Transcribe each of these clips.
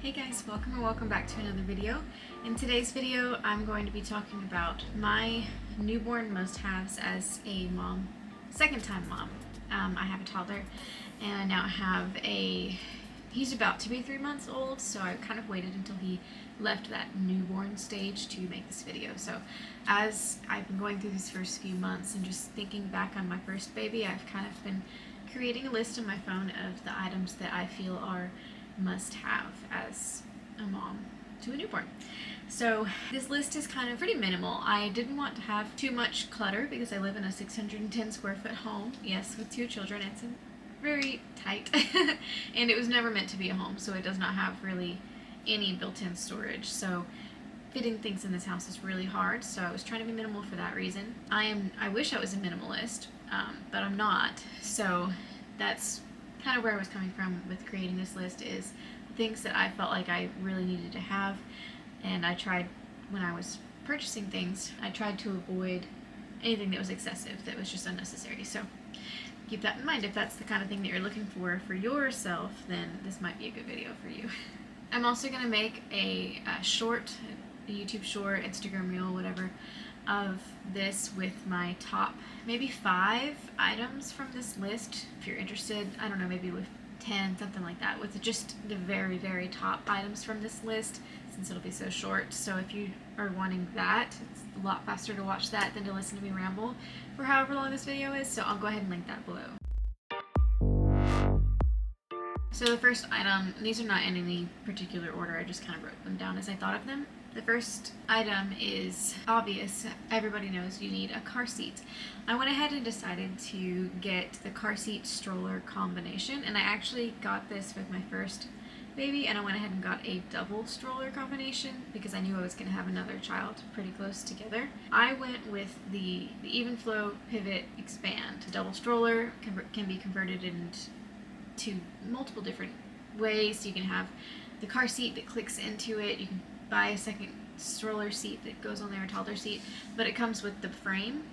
Hey guys, welcome or welcome back to another video. In today's video, I'm going to be talking about my newborn must-haves as a mom, second-time mom. I have a toddler, and I now have he's about to be 3 months old, so I kind of waited until he left that newborn stage to make this video. So as I've been going through these first few months and just thinking back on my first baby, I've kind of been creating a list on my phone of the items that I feel are must have as a mom to a newborn. So this list is kind of pretty minimal. I didn't want to have too much clutter because I live in a 610 square foot home. Yes, with 2 children, it's very tight and it was never meant to be a home, so it does not have really any built-in storage. So fitting things in this house is really hard, so I was trying to be minimal for that reason. I wish I was a minimalist, but I'm not. So that's kind of where I was coming from with creating this list, is things that I felt like I really needed to have. And I tried, when I was purchasing things, I tried to avoid anything that was excessive, that was just unnecessary. So keep that in mind. If that's the kind of thing that you're looking for yourself, then this might be a good video for you. I'm also going to make a short, a YouTube short, Instagram reel, whatever, of this with my top maybe 5 items from this list. If you're interested, I don't know, maybe with 10, something like that, with just the very, very top items from this list, since it'll be so short. So if you are wanting that, it's a lot faster to watch that than to listen to me ramble for however long this video is, so I'll go ahead and link that below. So the first item, these are not in any particular order, I just kind of wrote them down as I thought of them. The first item is obvious. Everybody knows you need a car seat. I went ahead and decided to get the car seat stroller combination, and I actually got this with my first baby, and I went ahead and got a double stroller combination because I knew I was going to have another child pretty close together. I went with the Even Flow Pivot Expand. The double stroller can be converted into multiple different ways. You can have the car seat that clicks into it. You can buy a second stroller seat that goes on there, a toddler seat, but it comes with the frame,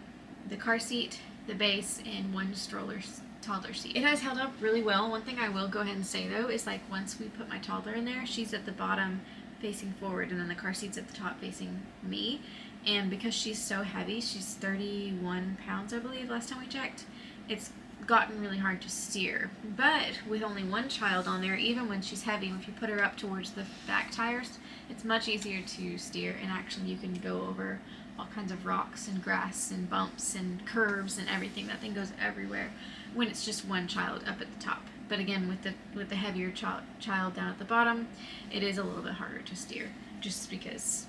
the car seat, the base, and one stroller toddler seat. It has held up really well. One thing I will go ahead and say though is, like, once we put my toddler in there, she's at the bottom facing forward, and then the car seat's at the top facing me, and because she's so heavy, she's 31 pounds I believe last time we checked, it's gotten really hard to steer. But with only one child on there, even when she's heavy, if you put her up towards the back tires, it's much easier to steer, and actually you can go over all kinds of rocks and grass and bumps and curves and everything. That thing goes everywhere when it's just one child up at the top. But again, with the heavier child down at the bottom, it is a little bit harder to steer, just because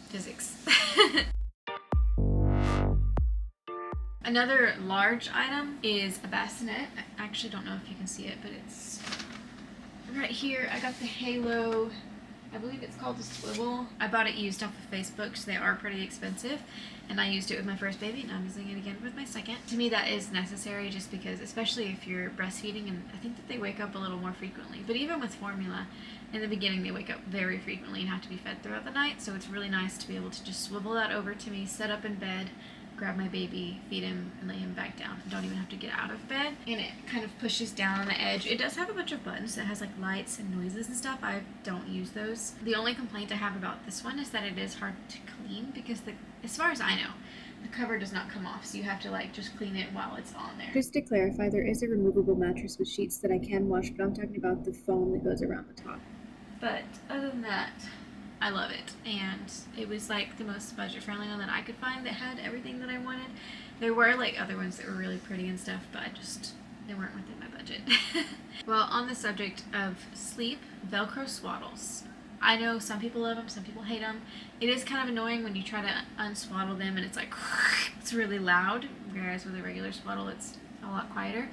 physics. Another large item is a bassinet. I actually don't know if you can see it, but it's right here. I got the Halo, I believe it's called the Swivel. I bought it used off of Facebook, so they are pretty expensive, and I used it with my first baby, and I'm using it again with my second. To me, that is necessary, just because, especially if you're breastfeeding, and I think that they wake up a little more frequently, but even with formula, in the beginning they wake up very frequently and have to be fed throughout the night, so it's really nice to be able to just swivel that over to me, set up in bed, grab my baby, feed him, and lay him back down. I don't even have to get out of bed, and it kind of pushes down on the edge. It does have a bunch of buttons that has like lights and noises and stuff. I don't use those. The only complaint I have about this one is that it is hard to clean because, as far as I know, the cover does not come off, so you have to like just clean it while it's on there. Just to clarify, there is a removable mattress with sheets that I can wash, but I'm talking about the foam that goes around the top. But other than that, I love it, and it was like the most budget friendly one that I could find that had everything that I wanted. There were like other ones that were really pretty and stuff, but they weren't within my budget. Well, on the subject of sleep, Velcro swaddles. I know some people love them, some people hate them. It is kind of annoying when you try to unswaddle them and it's like, it's really loud, whereas with a regular swaddle it's a lot quieter.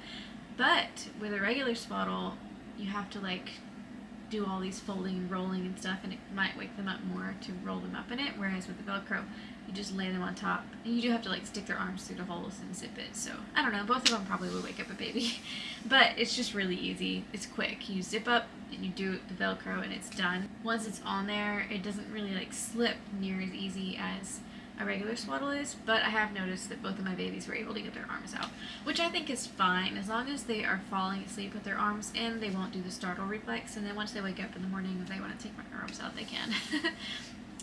But with a regular swaddle, you have to like do all these folding and rolling and stuff, and it might wake them up more to roll them up in it, whereas with the Velcro, you just lay them on top, and you do have to like stick their arms through the holes and zip it. So I don't know, both of them probably would wake up a baby, but it's just really easy. It's quick. You zip up and you do the Velcro and it's done. Once it's on there, it doesn't really like slip near as easy as a regular swaddle is, but I have noticed that both of my babies were able to get their arms out, which I think is fine as long as they are falling asleep with their arms in. They won't do the startle reflex, and then once they wake up in the morning, if they want to take my arms out, they can.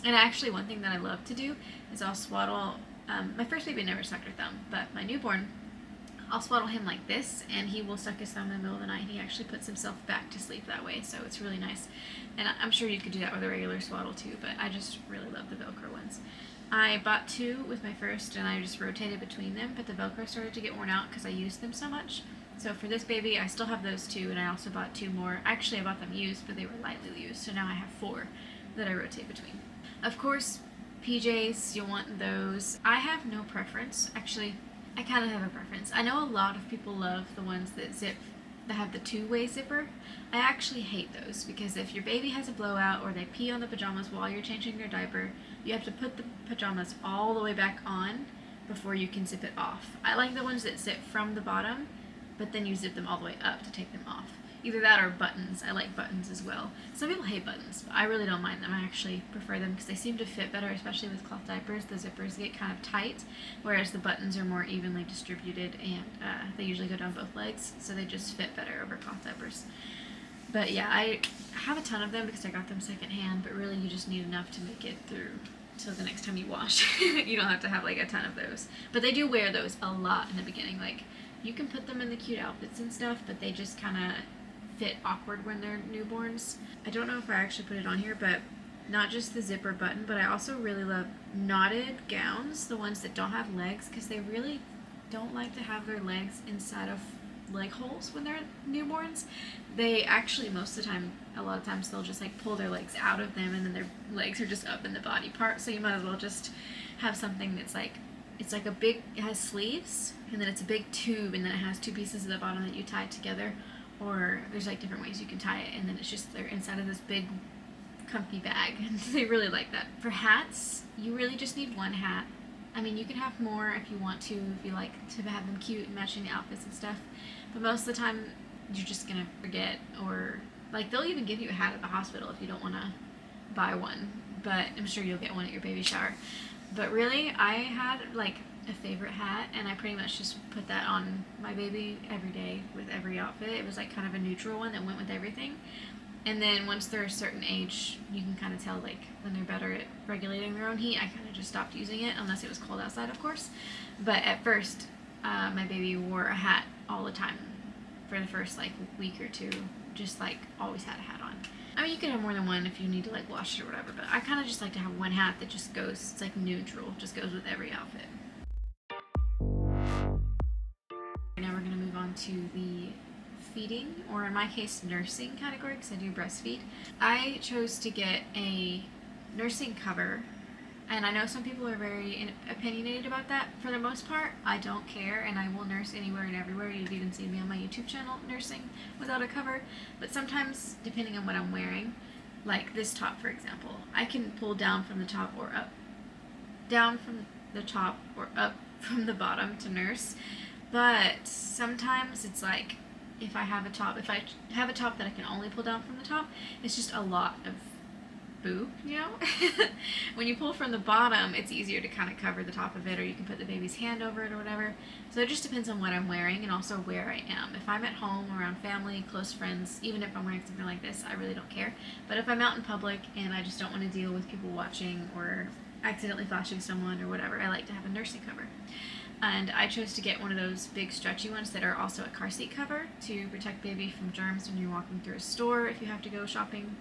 And actually, one thing that I love to do is I'll swaddle. My first baby never sucked her thumb, but my newborn, I'll swaddle him like this, and he will suck his thumb in the middle of the night, and he actually puts himself back to sleep that way, so it's really nice. And I'm sure you could do that with a regular swaddle too, but I just really love the Velcro ones. I bought 2 with my first, and I just rotated between them, but the Velcro started to get worn out because I used them so much. So for this baby, I still have those 2, and I also bought 2 more. Actually, I bought them used, but they were lightly used, so now I have 4 that I rotate between. Of course, PJs, you'll want those. I have no preference. Actually, I kind of have a preference. I know a lot of people love the ones that zip, that have the 2-way zipper. I actually hate those because if your baby has a blowout or they pee on the pajamas while you're changing their diaper, you have to put the pajamas all the way back on before you can zip it off. I like the ones that zip from the bottom, but then you zip them all the way up to take them off. Either that or buttons. I like buttons as well. Some people hate buttons, but I really don't mind them. I actually prefer them because they seem to fit better, especially with cloth diapers. The zippers get kind of tight, whereas the buttons are more evenly distributed, and they usually go down both legs, so they just fit better over cloth diapers. But yeah, I have a ton of them because I got them secondhand, but really you just need enough to make it through till the next time you wash. You don't have to have like a ton of those. But they do wear those a lot in the beginning. Like, you can put them in the cute outfits and stuff, but they just kind of fit awkward when they're newborns. I don't know if I actually put it on here, but not just the zipper button, but I also really love knotted gowns, the ones that don't have legs, because they really don't like to have their legs inside of leg holes when they're newborns. They actually, most of the time, a lot of times they'll just like pull their legs out of them, and then their legs are just up in the body part, so you might as well just have something that's like, it's like a big, it has sleeves, and then it's a big tube, and then it has 2 pieces at the bottom that you tie together. Or there's like different ways you can tie it, and then it's just they're inside of this big comfy bag, and they really like that. For hats, you really just need 1 hat. I mean, you can have more if you want to, if you like to have them cute and matching the outfits and stuff, but most of the time you're just gonna forget, or like they'll even give you a hat at the hospital if you don't want to buy one, but I'm sure you'll get one at your baby shower. But really, I had like a favorite hat, and I pretty much just put that on my baby every day with every outfit. It was like kind of a neutral one that went with everything. And then once they're a certain age, you can kind of tell like when they're better at regulating their own heat. I kind of just stopped using it unless it was cold outside, of course. But at first, my baby wore a hat all the time for the first like week or 2. Just like always had a hat on. I mean, you can have more than one if you need to like wash it or whatever, but I kind of just like to have 1 hat that just goes, it's like neutral, just goes with every outfit. Now we're going to move on to the feeding, or in my case nursing category, because I do breastfeed. I chose to get a nursing cover, and I know some people are very opinionated about that. For the most part, I don't care, and I will nurse anywhere and everywhere. You've even seen me on my YouTube channel nursing without a cover, but sometimes, depending on what I'm wearing, like this top for example, I can pull down from the top or up, down from the top or up from the bottom to nurse. But sometimes it's like, if I have a top that I can only pull down from the top, it's just a lot of boob, you know? When you pull from the bottom, it's easier to kind of cover the top of it, or you can put the baby's hand over it or whatever. So it just depends on what I'm wearing and also where I am. If I'm at home, around family, close friends, even if I'm wearing something like this, I really don't care. But if I'm out in public and I just don't want to deal with people watching or accidentally flashing someone or whatever, I like to have a nursing cover. And I chose to get one of those big stretchy ones that are also a car seat cover to protect baby from germs when you're walking through a store, if you have to go shopping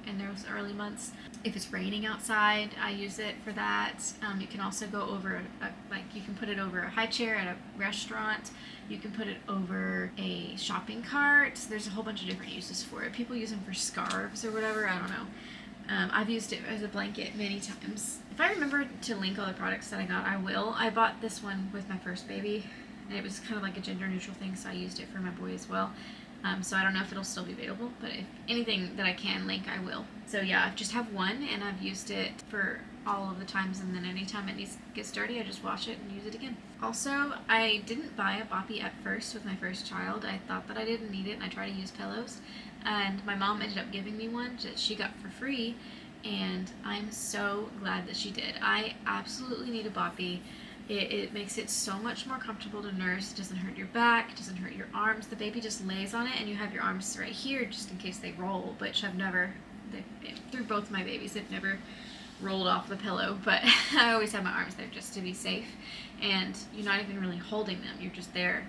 in those early months. If it's raining outside, I use it for that. You can also go over, you can put it over a high chair at a restaurant. You can put it over a shopping cart. There's a whole bunch of different uses for it. People use them for scarves or whatever, I don't know. I've used it as a blanket many times. If I remember to link all the products that I got, I will. I bought this one with my first baby, and it was kind of like a gender neutral thing, so I used it for my boy as well. So I don't know if it'll still be available, but if anything that I can link, I will. So yeah, I just have one, and I've used it for all of the times, and then anytime it gets dirty, I just wash it and use it again. Also, I didn't buy a boppy at first with my first child. I thought that I didn't need it, and I tried to use pillows, and my mom ended up giving me one that she got for free, and I'm so glad that she did. I absolutely need a boppy. It makes it so much more comfortable to nurse. It doesn't hurt your back, it doesn't hurt your arms. The baby just lays on it and you have your arms right here just in case they roll, which I've never, through both my babies, they've never rolled off the pillow, but I always have my arms there just to be safe. And you're not even really holding them, you're just there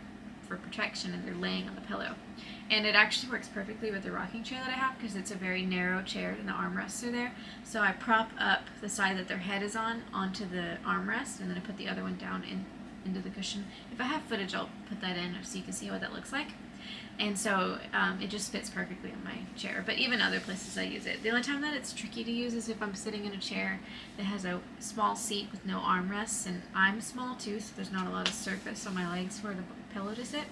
for protection and they're laying on the pillow. And it actually works perfectly with the rocking chair that I have because it's a very narrow chair and the armrests are there. So I prop up the side that their head is on onto the armrest, and then I put the other one down into the cushion. If I have footage, I'll put that in so you can see what that looks like. And so it just fits perfectly on my chair. But even other places I use it. The only time that it's tricky to use is if I'm sitting in a chair that has a small seat with no armrests, and I'm small too, so there's not a lot of surface on my legs for the pillow to sit.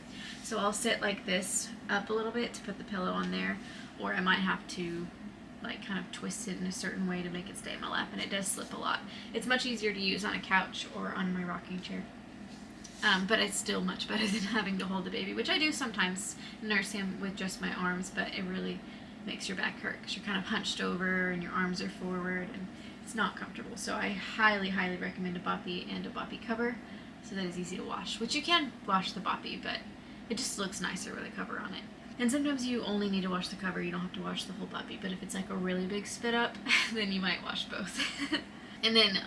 So I'll sit like this up a little bit to put the pillow on there, or I might have to like kind of twist it in a certain way to make it stay in my lap, and it does slip a lot. It's much easier to use on a couch or on my rocking chair. But it's still much better than having to hold the baby, which I do sometimes nurse him with just my arms, but it really makes your back hurt because you're kind of hunched over and your arms are forward and it's not comfortable. So I highly, highly recommend a boppy and a boppy cover so that it's easy to wash, which you can wash the boppy, but it just looks nicer with a cover on it. And sometimes you only need to wash the cover, you don't have to wash the whole boppy, but if it's like a really big spit up, then you might wash both. And then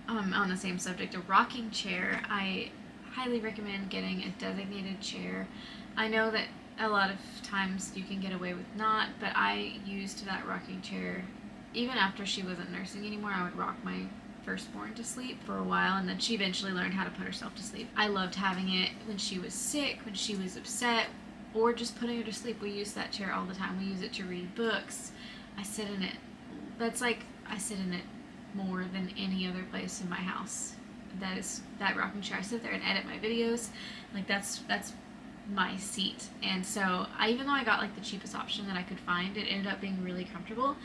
on the same subject, a rocking chair, I highly recommend getting a designated chair. I know that a lot of times you can get away with not, but I used that rocking chair even after she wasn't nursing anymore. I would rock my firstborn to sleep for a while, and then she eventually learned how to put herself to sleep. I loved having it when she was sick, when she was upset, or just putting her to sleep. We use that chair all the time. We use it to read books. I sit in it. I sit in it more than any other place in my house. That rocking chair. I sit there and edit my videos. Like that's my seat. And so even though I got like the cheapest option that I could find, it ended up being really comfortable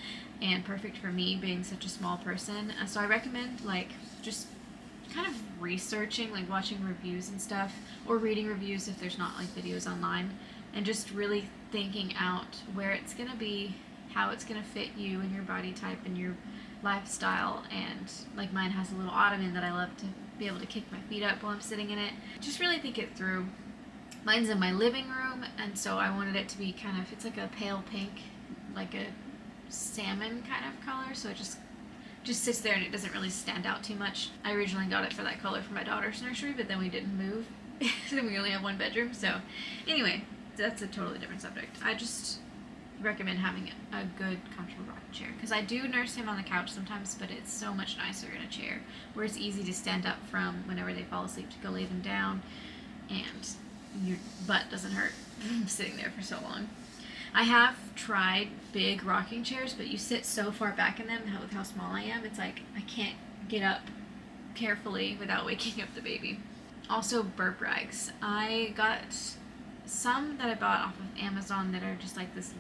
and perfect for me being such a small person. So I recommend like just kind of researching, like watching reviews and stuff, or reading reviews if there's not like videos online, and just really thinking out where it's gonna be, how it's gonna fit you and your body type and your lifestyle. And like mine has a little ottoman that I love to be able to kick my feet up while I'm sitting in it. Just really think it through. Mine's in my living room, and so I wanted it to be kind of, it's like a pale pink, like a salmon kind of color, so it just sits there and it doesn't really stand out too much. I originally got it for that color for my daughter's nursery, but then we didn't move. Then we only have one bedroom. So anyway, that's a totally different subject. I just recommend having a good, comfortable rocking chair, because I do nurse him on the couch sometimes, but it's so much nicer in a chair where it's easy to stand up from whenever they fall asleep to go lay them down, and your butt doesn't hurt sitting there for so long. I have tried big rocking chairs, but you sit so far back in them with how small I am. It's like I can't get up carefully without waking up the baby. Also, burp rags. I got some that I bought off of Amazon that are just like this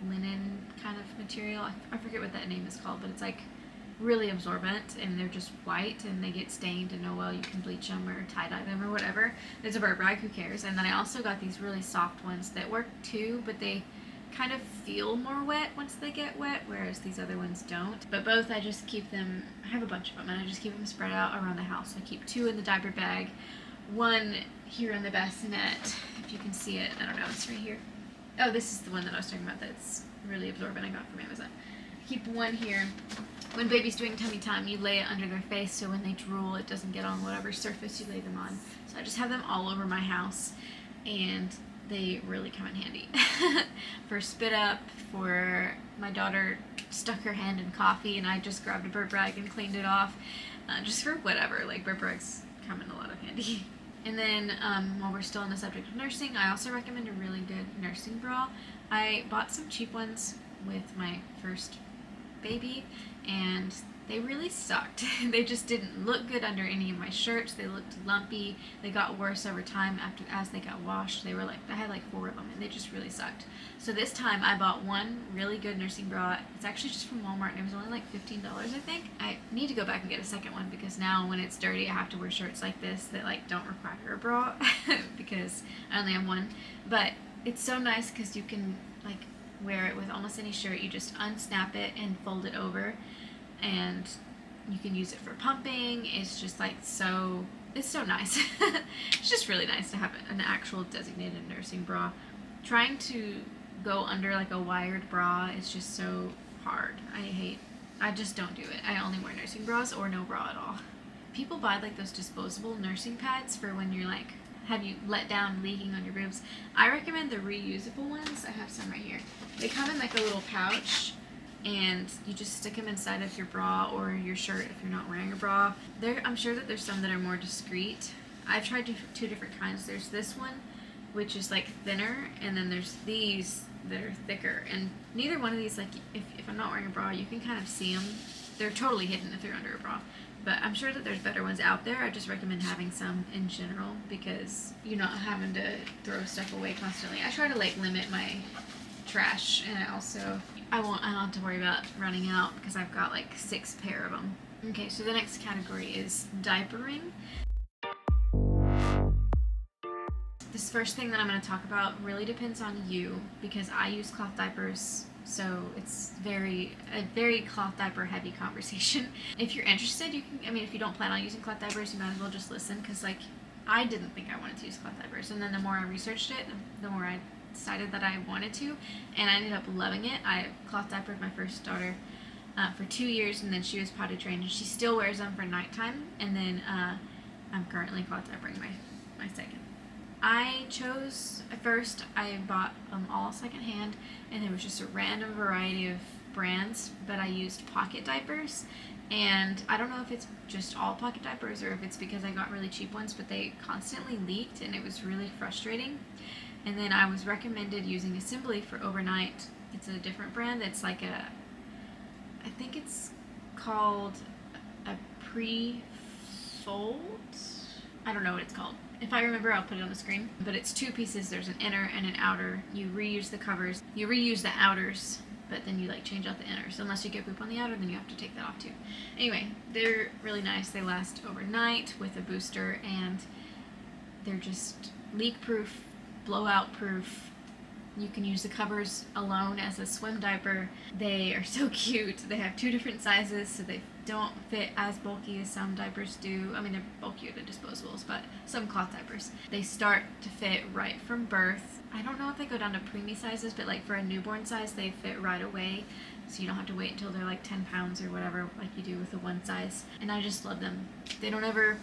linen kind of material. I forget what that name is called, but it's like really absorbent, and they're just white and they get stained, and oh well, you can bleach them or tie-dye them or whatever. It's a burp rag, who cares? And then I also got these really soft ones that work too, but they kind of feel more wet once they get wet, whereas these other ones don't. But both, I just keep them, I have a bunch of them, and I just keep them spread out around the house. I keep 2 in the diaper bag, 1 here in the bassinet, if you can see it. I don't know, it's right here. Oh, this is the one that I was talking about that's really absorbent, I got from Amazon. Keep 1 here. When baby's doing tummy time, you lay it under their face, so when they drool, it doesn't get on whatever surface you lay them on. So I just have them all over my house, and they really come in handy. For spit up, for my daughter stuck her hand in coffee and I just grabbed a burp rag and cleaned it off. Just for whatever, like burp rags come in a lot of handy. And then while we're still on the subject of nursing, I also recommend a really good nursing bra. I bought some cheap ones with my first baby, and they really sucked. They just didn't look good under any of my shirts. They looked lumpy. They got worse over time as they got washed. They were like, I had like 4 of them, and they just really sucked. So this time I bought one really good nursing bra. It's actually just from Walmart, and it was only like $15, I think. I need to go back and get a second one, because now when it's dirty, I have to wear shirts like this that like don't require a bra because I only have one. But it's so nice because you can like wear it with almost any shirt. You just unsnap it and fold it over. and you can use it for pumping. It's just like it's so nice. It's just really nice to have an actual designated nursing bra. Trying to go under like a wired bra is just so hard. I just don't do it. I only wear nursing bras or no bra at all. People buy like those disposable nursing pads for when you're like, have you let down leaking on your boobs. I recommend the reusable ones. I have some right here. They come in like a little pouch, and you just stick them inside of your bra or your shirt if you're not wearing a bra. I'm sure that there's some that are more discreet. I've tried two different kinds. There's this one, which is like thinner, and then there's these that are thicker. And neither one of these, like if I'm not wearing a bra, you can kind of see them. They're totally hidden if you're under a bra. But I'm sure that there's better ones out there. I just recommend having some in general because you're not having to throw stuff away constantly. I try to like limit my trash, and I don't have to worry about running out because I've got like 6 pair of them. Okay, so the next category is diapering. This first thing that I'm going to talk about really depends on you because I use cloth diapers, so it's a very cloth diaper heavy conversation. If you're interested, if you don't plan on using cloth diapers, you might as well just listen because like I didn't think I wanted to use cloth diapers, and then the more I researched it, the more I decided that I wanted to, and I ended up loving it. I cloth diapered my first daughter for 2 years, and then she was potty trained, and she still wears them for nighttime, and then I'm currently cloth diapering my second. At first I bought them all secondhand, and there was just a random variety of brands, but I used pocket diapers, and I don't know if it's just all pocket diapers or if it's because I got really cheap ones, but they constantly leaked, and it was really frustrating. And then I was recommended using Assembly for overnight. It's a different brand that's like I think it's called a pre-fold? I don't know what it's called. If I remember, I'll put it on the screen. But it's 2 pieces. There's an inner and an outer. You reuse the covers. You reuse the outers, but then you like change out the inners. Unless you get poop on the outer, then you have to take that off too. Anyway, they're really nice. They last overnight with a booster, and they're just leak-proof, blowout-proof. You can use the covers alone as a swim diaper. They are so cute. They have 2 different sizes, so they don't fit as bulky as some diapers do. I mean, they're bulkier than disposables, but some cloth diapers. They start to fit right from birth. I don't know if they go down to preemie sizes, but like for a newborn size, they fit right away. So you don't have to wait until they're like 10 pounds or whatever, like you do with the one size. And I just love them. They don't ever...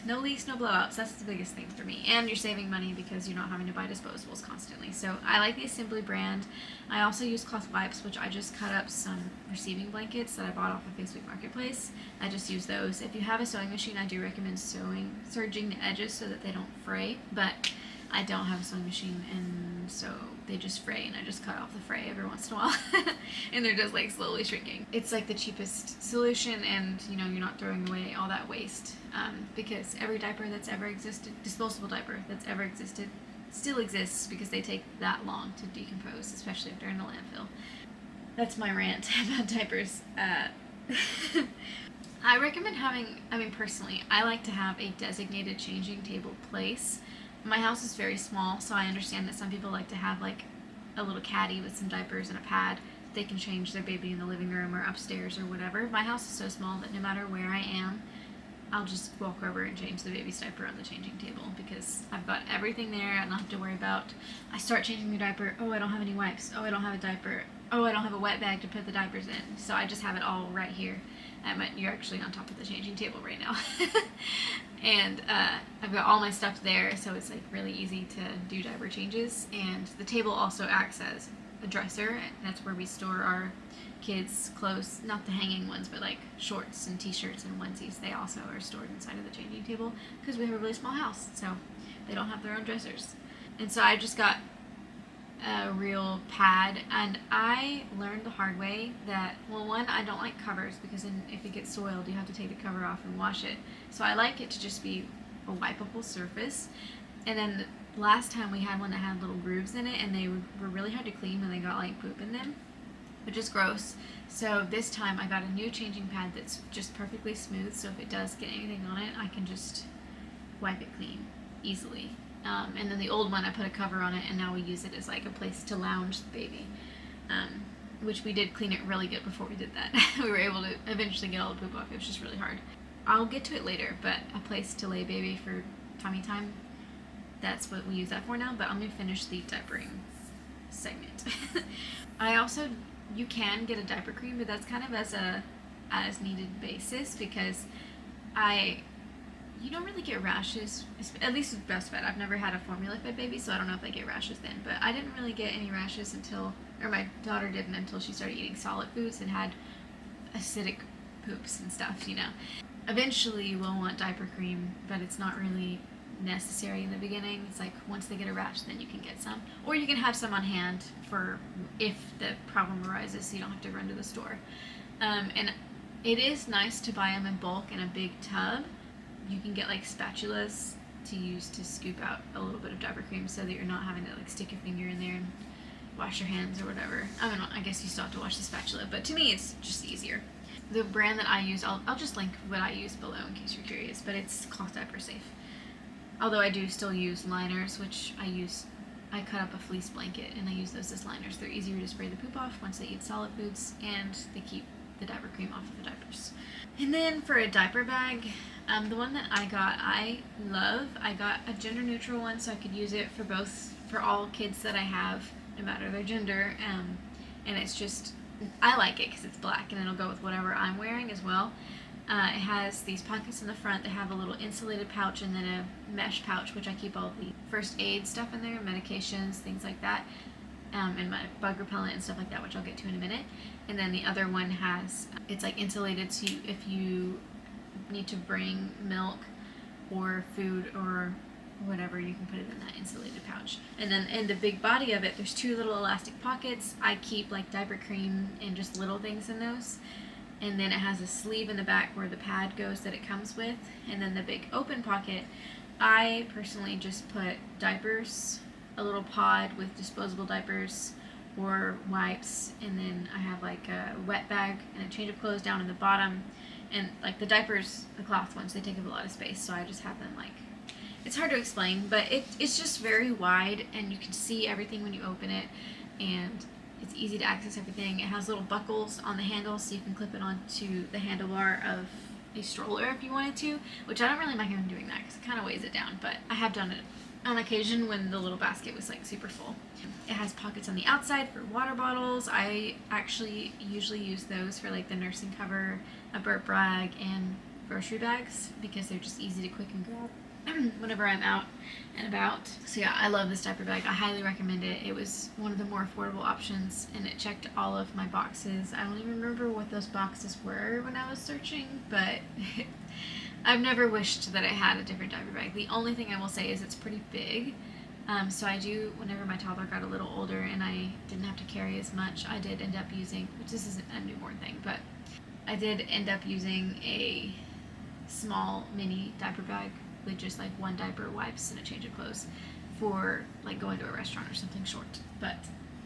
No leaks, no blowouts. That's the biggest thing for me. And you're saving money because you're not having to buy disposables constantly. So I like the Assembly brand. I also use cloth wipes, which I just cut up some receiving blankets that I bought off of Facebook Marketplace. I just use those. If you have a sewing machine, I do recommend serging the edges so that they don't fray. But I don't have a sewing machine, and so they just fray, and I just cut off the fray every once in a while. And they're just like slowly shrinking. It's like the cheapest solution, and you're not throwing away all that waste, because every diaper that's ever existed, disposable diaper that's ever existed, still exists because they take that long to decompose, especially if they're in a landfill. That's my rant about diapers. I recommend personally, I like to have a designated changing table place. My house is very small, so I understand that some people like to have like a little caddy with some diapers and a pad. They can change their baby in the living room or upstairs or whatever. My house is so small that no matter where I am, I'll just walk over and change the baby's diaper on the changing table because I've got everything there. I don't have to worry about, I start changing the diaper, oh, I don't have any wipes, oh, I don't have a diaper, oh, I don't have a wet bag to put the diapers in. So I just have it all right here. You're actually on top of the changing table right now. And I've got all my stuff there, so it's like really easy to do diaper changes. And the table also acts as a dresser. That's where we store our kids' clothes, not the hanging ones, but like shorts and t-shirts and onesies. They also are stored inside of the changing table because we have a really small house, so they don't have their own dressers. And so I just got a real pad, and I learned the hard way that, well, one, I don't like covers because then if it gets soiled you have to take the cover off and wash it, so I like it to just be a wipeable surface. And then last time we had one that had little grooves in it, and they were really hard to clean when they got like poop in them, which is gross. So this time I got a new changing pad that's just perfectly smooth, so if it does get anything on it, I can just wipe it clean easily. And then the old one, I put a cover on it, and now we use it as like a place to lounge the baby. which we did clean it really good before we did that. We were able to eventually get all the poop off. It was just really hard. I'll get to it later, but a place to lay baby for tummy time, that's what we use that for now. But I'm going to finish the diapering segment. I also, you can get a diaper cream, but that's kind of as a as needed basis, because you don't really get rashes, at least with breastfed. I've never had a formula fed baby, so I don't know if I get rashes then, but I didn't really get any rashes until, or my daughter didn't until she started eating solid foods and had acidic poops and stuff, you know. Eventually we'll want diaper cream, but it's not really necessary in the beginning. It's like once they get a rash, then you can get some, or you can have some on hand for if the problem arises, so you don't have to run to the store. And it is nice to buy them in bulk in a big tub. You can get like spatulas to use to scoop out a little bit of diaper cream, so that you're not having to like stick your finger in there and wash your hands or whatever. I don't know, I guess you still have to wash the spatula, but to me it's just easier. The brand that I use, I'll just link what I use below in case you're curious, but it's cloth diaper safe. Although I do still use liners, which I cut up a fleece blanket and I use those as liners. They're easier to spray the poop off once they eat solid foods, and they keep the diaper cream off of the diapers. And then for a diaper bag, the one that I love. I got a gender neutral one, so I could use it for all kids that I have, no matter their gender. And it's just, I like it because it's black and it'll go with whatever I'm wearing as well. It has these pockets in the front that have a little insulated pouch and then a mesh pouch, which I keep all the first aid stuff in there, medications, things like that, and my bug repellent and stuff like that, which I'll get to in a minute. And then the other one it's like insulated, so if you need to bring milk or food or whatever, you can put it in that insulated pouch. And then in the big body of it, there's two little elastic pockets. I keep like diaper cream and just little things in those. And then it has a sleeve in the back where the pad goes that it comes with. And then the big open pocket, I personally just put diapers, a little pod with disposable diapers or wipes, and then I have like a wet bag and a change of clothes down in the bottom. And like the diapers, the cloth ones, they take up a lot of space, so I just have them like, it's hard to explain, but it's just very wide and you can see everything when you open it, and it's easy to access everything. It has little buckles on the handles, so you can clip it onto the handlebar of a stroller if you wanted to, which I don't really recommend doing that because it kind of weighs it down, but I have done it on occasion when the little basket was like super full. It has pockets on the outside for water bottles. I actually usually use those for like the nursing cover, a burp rag, and grocery bags because they're just easy to quick and grab whenever I'm out and about. So yeah, I love this diaper bag. I highly recommend it. It was one of the more affordable options and it checked all of my boxes. I don't even remember what those boxes were when I was searching, but I've never wished that I had a different diaper bag. The only thing I will say is it's pretty big. So I do, whenever my toddler got a little older and I didn't have to carry as much, I did end up using, which this isn't a newborn thing, but I did end up using a small mini diaper bag with just like one diaper, wipes, and a change of clothes for like going to a restaurant or something short. But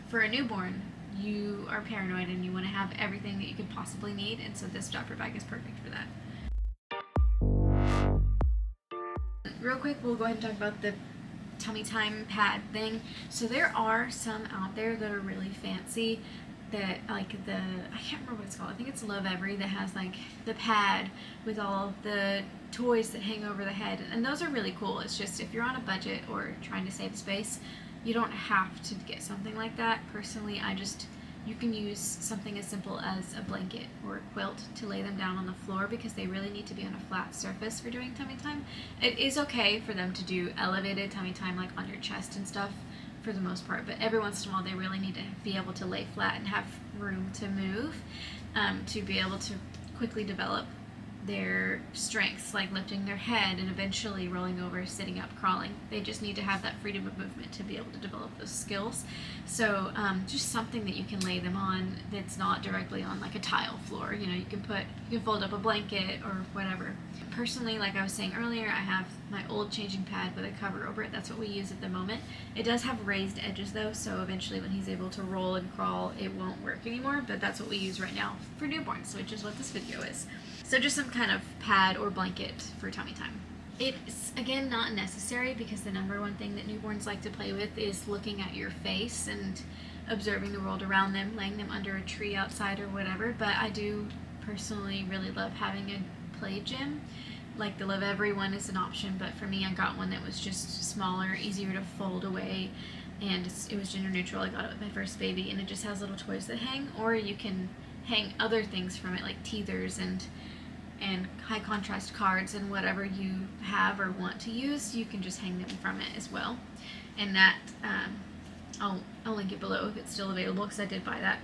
for a newborn, you are paranoid and you want to have everything that you could possibly need, and so this diaper bag is perfect for that. Real quick, we'll go ahead and talk about the tummy time pad thing. So there are some out there that are really fancy, that like I can't remember what it's called, I think it's Love Every, that has like the pad with all the toys that hang over the head, and those are really cool. It's just if you're on a budget or trying to save space, you don't have to get something like that. Personally, you can use something as simple as a blanket or a quilt to lay them down on the floor, because they really need to be on a flat surface for doing tummy time. It is okay for them to do elevated tummy time like on your chest and stuff for the most part, but every once in a while they really need to be able to lay flat and have room to move, to be able to quickly develop their strengths, like lifting their head and eventually rolling over, sitting up, crawling. They just need to have that freedom of movement to be able to develop those skills. So just something that you can lay them on that's not directly on like a tile floor. You know, you can fold up a blanket or whatever. Personally, like I was saying earlier, I have my old changing pad with a cover over it. That's what we use at the moment. It does have raised edges though, so eventually when he's able to roll and crawl, it won't work anymore, but that's what we use right now for newborns, which is what this video is. So just some kind of pad or blanket for tummy time. It's, again, not necessary, because the number one thing that newborns like to play with is looking at your face, and observing the world around them, laying them under a tree outside or whatever. But I do personally really love having a play gym. Like the Love Everyone is an option, but for me I got one that was just smaller, easier to fold away, and it was gender neutral. I got it with my first baby, and it just has little toys that hang, or you can hang other things from it, like teethers and high contrast cards, and whatever you have or want to use, you can just hang them from it as well. And that I'll link it below if it's still available, because I did buy that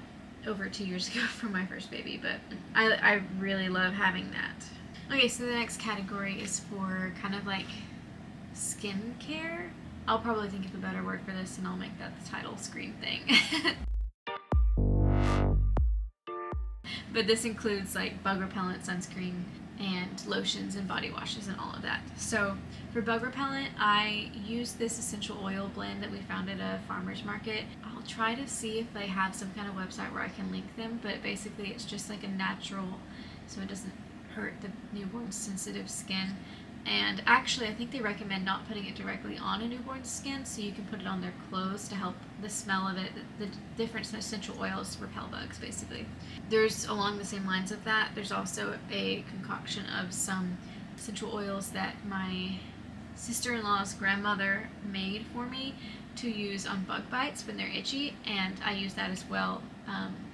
over 2 years ago for my first baby, but I really love having that. Okay, so the next category is for kind of like skincare. I'll probably think of a better word for this, and I'll make that the title screen thing. But this includes like bug repellent, sunscreen, and lotions and body washes and all of that. So for bug repellent, I use this essential oil blend that we found at a farmer's market. I'll try to see if they have some kind of website where I can link them, but basically it's just like a natural, so it doesn't hurt the newborn's sensitive skin. And actually I think they recommend not putting it directly on a newborn's skin, so you can put it on their clothes to help the smell of it. The different essential oils repel bugs, basically. There's, along the same lines of that, there's also a concoction of some essential oils that my sister-in-law's grandmother made for me to use on bug bites when they're itchy, and I use that as well.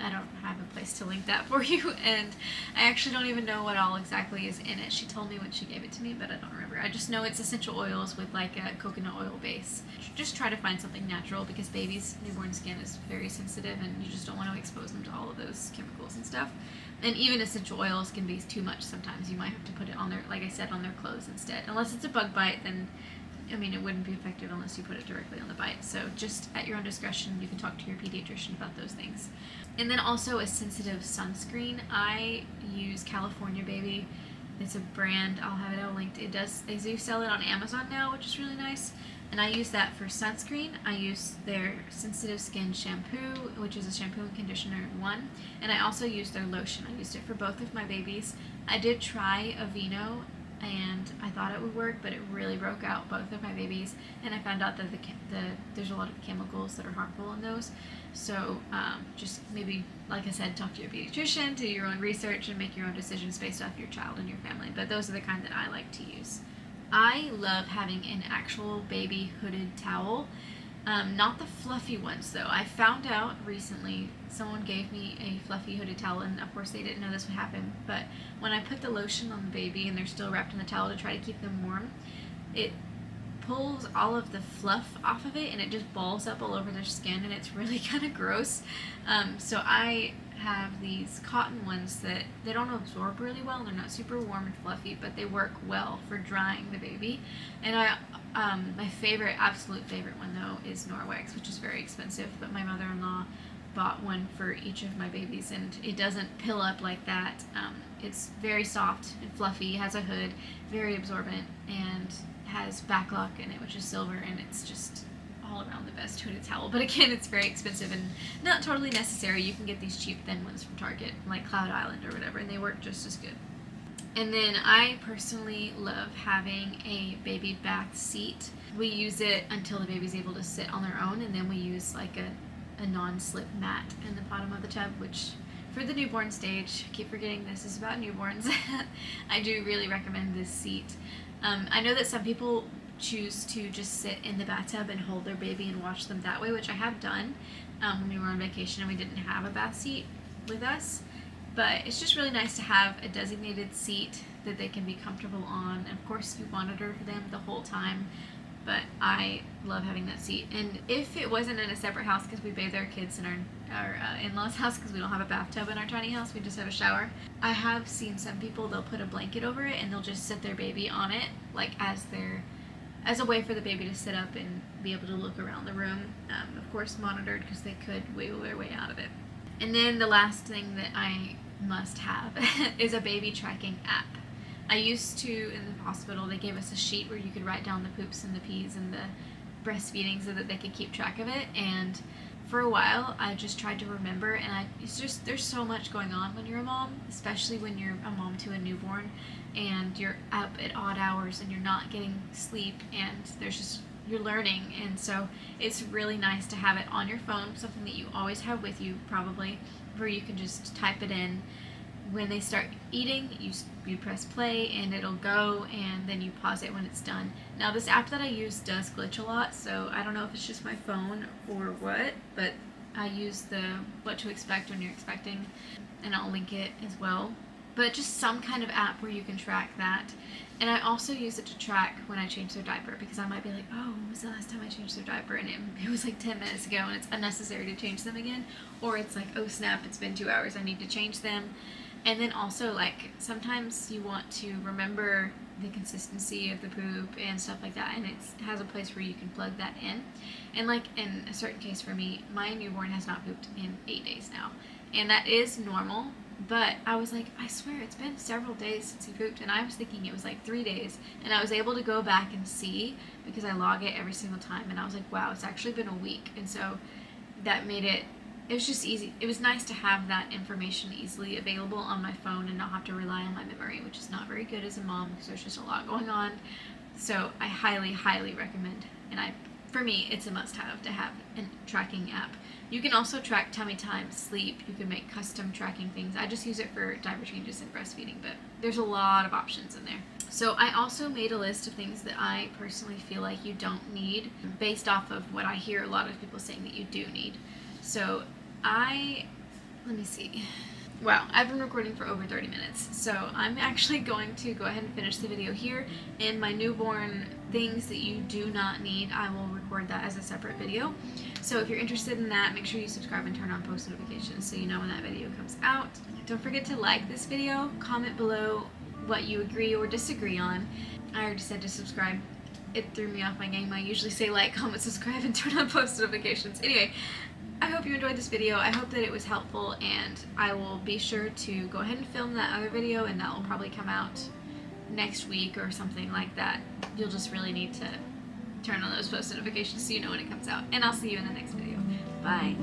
I don't have a place to link that for you, and I actually don't even know what all exactly is in it. She told me when she gave it to me, but I don't remember. I just know it's essential oils with like a coconut oil base. Just try to find something natural, because babies' newborn skin is very sensitive, and you just don't want to expose them to all of those chemicals and stuff. And even essential oils can be too much sometimes. You might have to put it on their, like I said, on their clothes instead. Unless it's a bug bite, then I mean, it wouldn't be effective unless you put it directly on the bite. So just at your own discretion, you can talk to your pediatrician about those things. And then also a sensitive sunscreen. I use California Baby. It's a brand. I'll have it all linked. They do sell it on Amazon now, which is really nice. And I use that for sunscreen. I use their sensitive skin shampoo, which is a shampoo and conditioner in one. And I also use their lotion. I used it for both of my babies. I did try Aveeno, and I thought it would work, but it really broke out both of my babies, and I found out that there's a lot of chemicals that are harmful in those. So just maybe, like I said, talk to your pediatrician, do your own research, and make your own decisions based off your child and your family, but those are the kind that I like to use. I love having an actual baby hooded towel. Not the fluffy ones though. I found out recently, someone gave me a fluffy hooded towel, and of course they didn't know this would happen, but when I put the lotion on the baby and they're still wrapped in the towel to try to keep them warm, it pulls all of the fluff off of it, and it just balls up all over their skin, and it's really kind of gross. So I have these cotton ones that they don't absorb really well, and they're not super warm and fluffy, but they work well for drying the baby. And my absolute favorite one though is Norwex, which is very expensive, but my mother-in-law bought one for each of my babies, and it doesn't pill up like that. It's very soft and fluffy, has a hood, very absorbent, and has backlock in it, which is silver, and it's just all around the best hooded towel. But again, it's very expensive and not totally necessary. You can get these cheap thin ones from Target, like Cloud Island or whatever, and they work just as good. And then I personally love having a baby bath seat. We use it until the baby's able to sit on their own, and then we use like a non-slip mat in the bottom of the tub, which for the newborn stage, I keep forgetting this is about newborns, I do really recommend this seat. I know that some people choose to just sit in the bathtub and hold their baby and watch them that way, which I have done when we were on vacation and we didn't have a bath seat with us. But it's just really nice to have a designated seat that they can be comfortable on. And of course, you monitor them the whole time. But I love having that seat. And if it wasn't in a separate house, because we bathe our kids in our in-laws' house, because we don't have a bathtub in our tiny house, we just have a shower. I have seen some people, they'll put a blanket over it and they'll just sit their baby on it, like as a way for the baby to sit up and be able to look around the room. Of course, monitored, because they could wiggle their way out of it. And then the last thing that I must have is a baby tracking app. I used to, in the hospital, they gave us a sheet where you could write down the poops and the pees and the breastfeeding so that they could keep track of it. And for a while, I just tried to remember, and it's just, there's so much going on when you're a mom, especially when you're a mom to a newborn, and you're up at odd hours and you're not getting sleep, and there's just you're learning, and so it's really nice to have it on your phone, something that you always have with you probably, where you can just type it in. When they start eating, you press play and it'll go, and then you pause it when it's done. Now this app that I use does glitch a lot, so I don't know if it's just my phone or what, but I use the what to expect when you're expecting, and I'll link it as well. But just some kind of app where you can track that. And I also use it to track when I change their diaper, because I might be like, oh, when was the last time I changed their diaper? And it was like 10 minutes ago, and it's unnecessary to change them again. Or it's like, oh snap, it's been 2 hours, I need to change them. And then also, like, sometimes you want to remember the consistency of the poop and stuff like that, and it has a place where you can plug that in. And like in a certain case for me, my newborn has not pooped in 8 days now, and that is normal. But I was like, I swear it's been several days since he pooped, and I was thinking it was like 3 days, and I was able to go back and see because I log it every single time, and I was like, wow, it's actually been a week. And so that made it was just easy. It was nice to have that information easily available on my phone and not have to rely on my memory, which is not very good as a mom because there's just a lot going on. So I highly, highly recommend, and for me, it's a must-have to have a tracking app. You can also track tummy time, sleep. You can make custom tracking things. I just use it for diaper changes and breastfeeding, but there's a lot of options in there. So I also made a list of things that I personally feel like you don't need based off of what I hear a lot of people saying that you do need. So let me see. Wow, I've been recording for over 30 minutes, so I'm actually going to go ahead and finish the video here. And my newborn things that you do not need, I will record that as a separate video. So if you're interested in that, make sure you subscribe and turn on post notifications so you know when that video comes out. Don't forget to like this video, comment below what you agree or disagree on. I already said to subscribe. It threw me off my game. I usually say like, comment, subscribe, and turn on post notifications. Anyway, I hope you enjoyed this video. I hope that it was helpful, and I will be sure to go ahead and film that other video, and that will probably come out next week or something like that. You'll just really need to turn on those post notifications so you know when it comes out. And I'll see you in the next video. Bye!